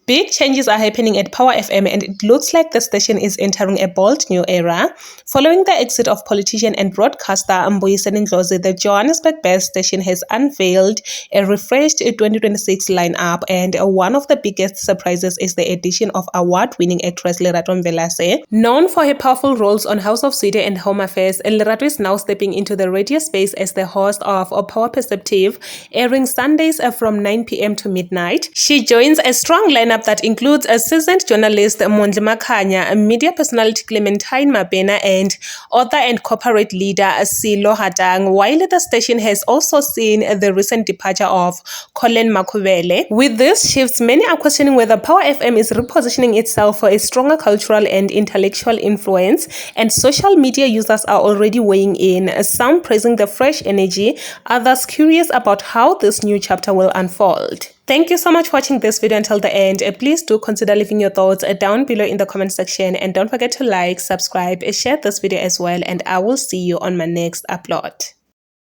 Big changes are happening at Power FM, and it looks like the station is entering a bold new era. Following the exit of politician and broadcaster Mbuyiseni Ndlozi, the Johannesburg-based station has unveiled a refreshed 2026 lineup, and one of the biggest surprises is the addition of award-winning actress Lerato Mvelase. Known for her powerful roles on House of Zwide and Home Affairs, Lerato is now stepping into the radio space as the host of Power Perceptive, airing Sundays from 9 p.m. to midnight. She joins a strong lineup that includes a seasoned journalist Mondli Makhanya, a media personality Clementine Mabena, and author and corporate leader Silo Hadang, while the station has also seen the recent departure of Colin Makhubele. With these shifts, many are questioning whether Power FM is repositioning itself for a stronger cultural and intellectual influence, and social media users are already weighing in, some praising the fresh energy, others curious about how this new chapter will unfold. Thank you so much for watching this video until the end. Please do consider leaving your thoughts down below in the comment section, and don't forget to like, subscribe, share this video as well, and I will see you on my next upload.